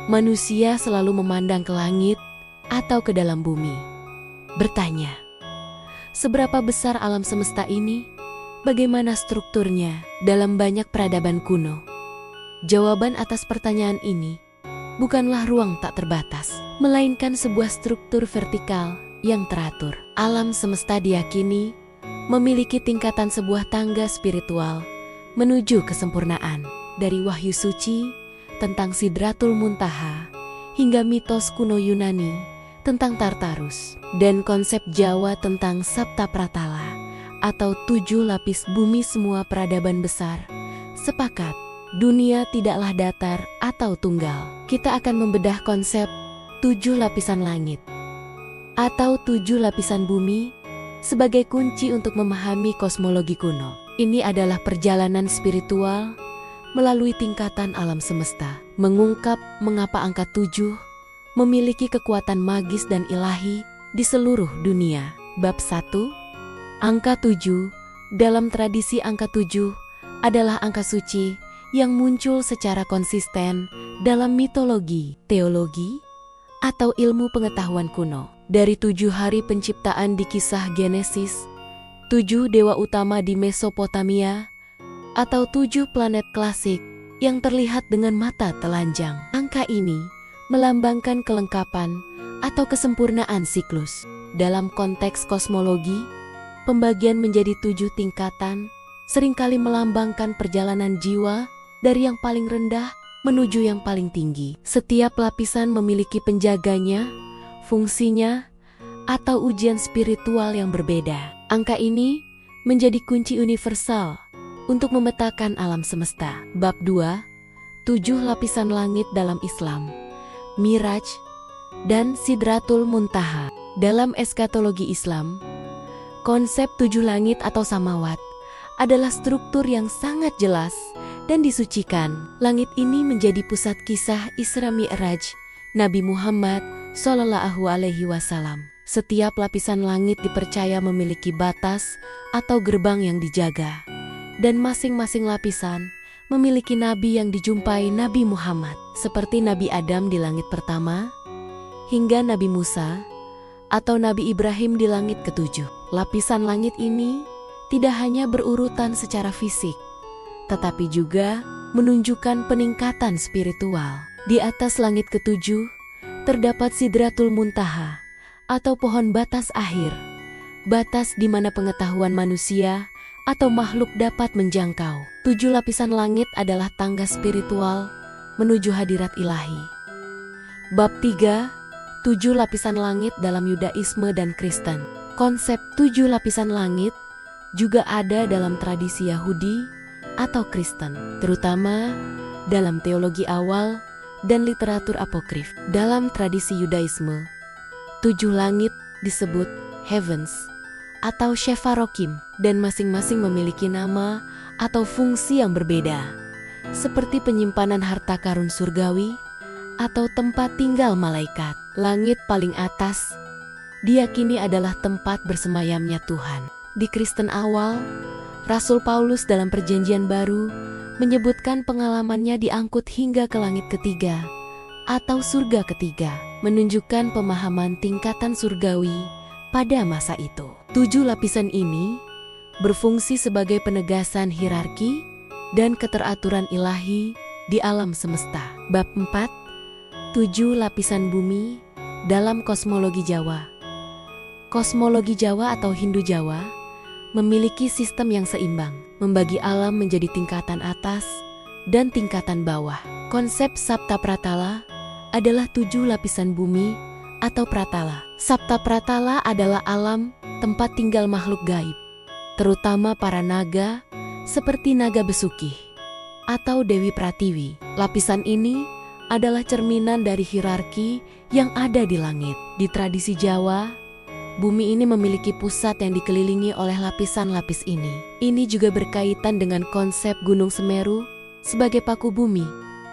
manusia selalu memandang ke langit atau ke dalam bumi. Bertanya, seberapa besar alam semesta ini? Bagaimana strukturnya dalam banyak peradaban kuno? Jawaban atas pertanyaan ini bukanlah ruang tak terbatas, melainkan sebuah struktur vertikal yang teratur. Alam semesta diyakini memiliki tingkatan sebuah tangga spiritual menuju kesempurnaan. Dari wahyu suci tentang Sidratul Muntaha hingga mitos kuno Yunani tentang Tartarus dan konsep Jawa tentang Sapta Pratala atau 7 lapis bumi, semua peradaban besar sepakat dunia tidaklah datar atau tunggal. Kita akan membedah konsep 7 lapisan langit atau 7 lapisan bumi sebagai kunci untuk memahami kosmologi kuno. Ini adalah perjalanan spiritual melalui tingkatan alam semesta, mengungkap mengapa angka 7 memiliki kekuatan magis dan ilahi di seluruh dunia. Bab 1. Angka 7. Dalam tradisi, angka 7 adalah angka suci yang muncul secara konsisten dalam mitologi, teologi, atau ilmu pengetahuan kuno. Dari 7 hari penciptaan di kisah Genesis, 7 dewa utama di Mesopotamia, atau 7 planet klasik yang terlihat dengan mata telanjang. Angka ini melambangkan kelengkapan atau kesempurnaan siklus. Dalam konteks kosmologi, pembagian menjadi 7 tingkatan seringkali melambangkan perjalanan jiwa dari yang paling rendah menuju yang paling tinggi. Setiap lapisan memiliki penjaganya, fungsinya, atau ujian spiritual yang berbeda. Angka ini menjadi kunci universal untuk memetakan alam semesta. Bab 2. 7 lapisan langit dalam Islam, Miraj, dan Sidratul Muntaha. Dalam eskatologi Islam, konsep 7 langit atau samawat adalah struktur yang sangat jelas dan disucikan. Langit ini menjadi pusat kisah Isra Mi'raj Nabi Muhammad SAW. Setiap lapisan langit dipercaya memiliki batas atau gerbang yang dijaga, dan masing-masing lapisan memiliki nabi yang dijumpai Nabi Muhammad, seperti Nabi Adam di langit pertama, hingga Nabi Musa atau Nabi Ibrahim di langit ketujuh. Lapisan langit ini tidak hanya berurutan secara fisik, tetapi juga menunjukkan peningkatan spiritual. Di atas langit ketujuh terdapat Sidratul Muntaha atau pohon batas akhir, batas di mana pengetahuan manusia atau makhluk dapat menjangkau. 7 lapisan langit adalah tangga spiritual menuju hadirat ilahi. Bab 3. 7 lapisan langit dalam Yudaisme dan Kristen. Konsep 7 lapisan langit juga ada dalam tradisi Yahudi atau Kristen, terutama dalam teologi awal dan literatur apokrif. Dalam tradisi Yudaisme, 7 langit disebut heavens atau Shefarokim, dan masing-masing memiliki nama atau fungsi yang berbeda, seperti penyimpanan harta karun surgawi atau tempat tinggal malaikat. Langit paling atas diyakini adalah tempat bersemayamnya Tuhan. Di Kristen awal, Rasul Paulus dalam Perjanjian Baru menyebutkan pengalamannya diangkut hingga ke langit ketiga atau surga ketiga, menunjukkan pemahaman tingkatan surgawi pada masa itu. 7 lapisan ini berfungsi sebagai penegasan hierarki dan keteraturan ilahi di alam semesta. Bab 4. 7 lapisan bumi dalam kosmologi Jawa. Kosmologi Jawa atau Hindu Jawa memiliki sistem yang seimbang, membagi alam menjadi tingkatan atas dan tingkatan bawah. Konsep Sapta Pratala adalah 7 lapisan bumi atau Pratala. Sapta Pratala adalah alam tempat tinggal makhluk gaib, terutama para naga seperti naga Besuki atau Dewi Pratiwi. Lapisan ini adalah cerminan dari hierarki yang ada di langit. Di tradisi Jawa, bumi ini memiliki pusat yang dikelilingi oleh lapisan-lapis ini. Ini juga berkaitan dengan konsep Gunung Semeru sebagai paku bumi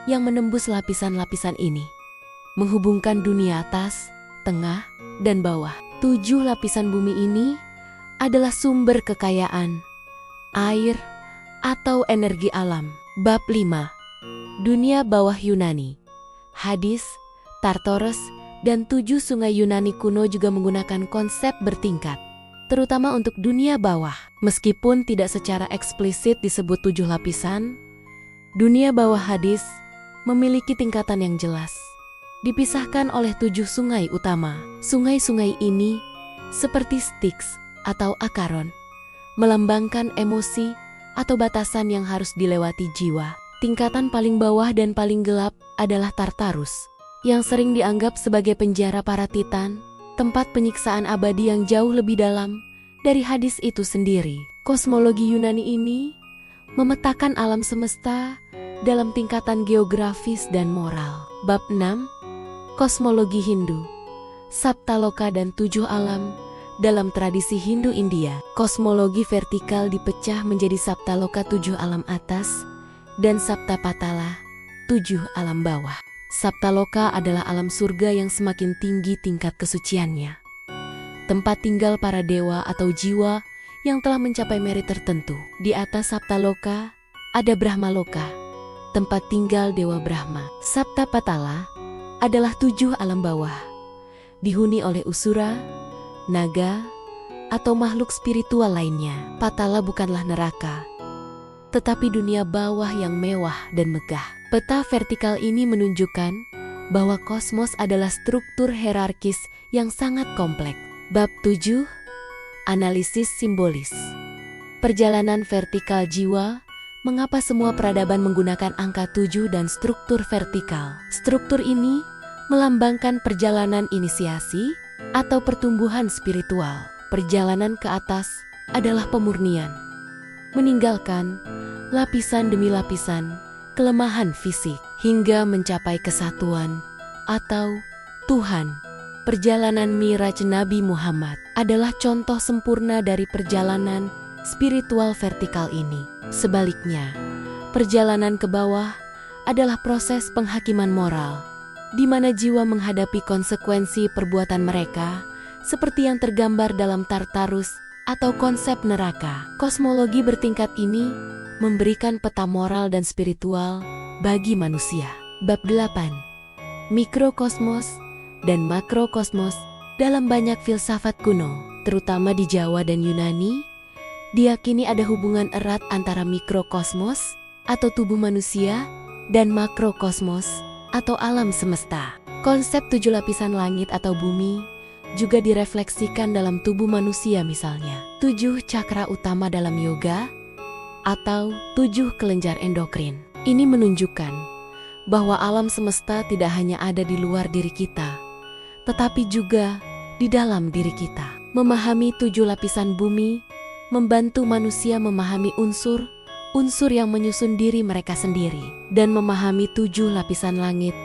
yang menembus lapisan-lapisan ini, menghubungkan dunia atas, tengah, dan bawah. 7 lapisan bumi ini adalah sumber kekayaan, air, atau energi alam. Bab 5. Dunia bawah Yunani. Hades, Tartarus, dan 7 sungai Yunani kuno juga menggunakan konsep bertingkat, terutama untuk dunia bawah. Meskipun tidak secara eksplisit disebut 7 lapisan, dunia bawah Hades memiliki tingkatan yang jelas, dipisahkan oleh 7 sungai utama. Sungai-sungai ini, seperti Styx atau Akaron, melambangkan emosi atau batasan yang harus dilewati jiwa. Tingkatan paling bawah dan paling gelap adalah Tartarus, yang sering dianggap sebagai penjara para titan, tempat penyiksaan abadi yang jauh lebih dalam dari Hades itu sendiri. Kosmologi Yunani ini memetakan alam semesta dalam tingkatan geografis dan moral. Bab 6. Kosmologi Hindu, Saptaloka dan 7 alam. Dalam tradisi Hindu India, kosmologi vertikal dipecah menjadi Saptaloka 7 alam atas dan Saptapatala 7 alam bawah. Saptaloka adalah alam surga yang semakin tinggi tingkat kesuciannya, tempat tinggal para dewa atau jiwa yang telah mencapai merit tertentu. Di atas Saptaloka ada Brahmaloka, tempat tinggal dewa Brahma. Saptapatala adalah 7 alam bawah, dihuni oleh usura, naga, atau makhluk spiritual lainnya. Patala bukanlah neraka, tetapi dunia bawah yang mewah dan megah. Peta vertikal ini menunjukkan bahwa kosmos adalah struktur hierarkis yang sangat kompleks. Bab 7. Analisis simbolis. Perjalanan vertikal jiwa. Mengapa semua peradaban menggunakan angka 7 dan struktur vertikal? Struktur ini melambangkan perjalanan inisiasi atau pertumbuhan spiritual. Perjalanan ke atas adalah pemurnian, meninggalkan lapisan demi lapisan kelemahan fisik hingga mencapai kesatuan atau Tuhan. Perjalanan Miraj Nabi Muhammad adalah contoh sempurna dari perjalanan spiritual vertikal ini. Sebaliknya, perjalanan ke bawah adalah proses penghakiman moral, di mana jiwa menghadapi konsekuensi perbuatan mereka, seperti yang tergambar dalam Tartarus atau konsep neraka. Kosmologi bertingkat ini memberikan peta moral dan spiritual bagi manusia. Bab 8. Mikrokosmos dan makrokosmos. Dalam banyak filsafat kuno, terutama di Jawa dan Yunani, diyakini ada hubungan erat antara mikrokosmos atau tubuh manusia dan makrokosmos atau alam semesta. Konsep 7 lapisan langit atau bumi juga direfleksikan dalam tubuh manusia, misalnya 7 cakra utama dalam yoga atau 7 kelenjar endokrin. Ini menunjukkan bahwa alam semesta tidak hanya ada di luar diri kita, tetapi juga di dalam diri kita. Memahami 7 lapisan bumi membantu manusia memahami unsur yang menyusun diri mereka sendiri, dan memahami 7 lapisan langit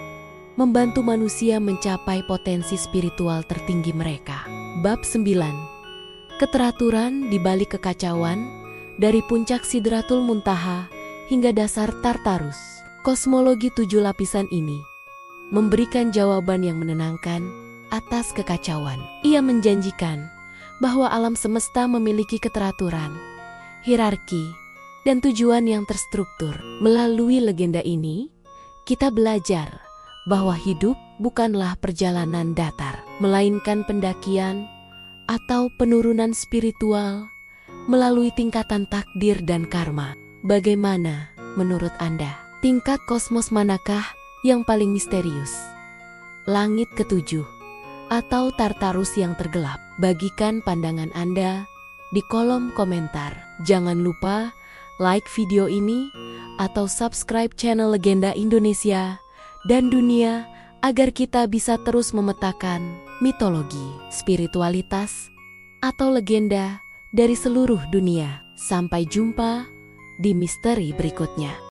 membantu manusia mencapai potensi spiritual tertinggi mereka. Bab 9. Keteraturan di balik kekacauan, dari puncak Sidratul Muntaha hingga dasar Tartarus. Kosmologi 7 lapisan ini memberikan jawaban yang menenangkan atas kekacauan. Ia menjanjikan bahwa alam semesta memiliki keteraturan, hierarki, dan tujuan yang terstruktur. Melalui legenda ini, kita belajar bahwa hidup bukanlah perjalanan datar, melainkan pendakian atau penurunan spiritual melalui tingkatan takdir dan karma. Bagaimana menurut Anda? Tingkat kosmos manakah yang paling misterius? Langit ketujuh atau Tartarus yang tergelap? Bagikan pandangan Anda di kolom komentar. Jangan lupa like video ini atau subscribe channel Legenda Indonesia dan Dunia agar kita bisa terus memetakan mitologi, spiritualitas, atau legenda dari seluruh dunia. Sampai jumpa di misteri berikutnya.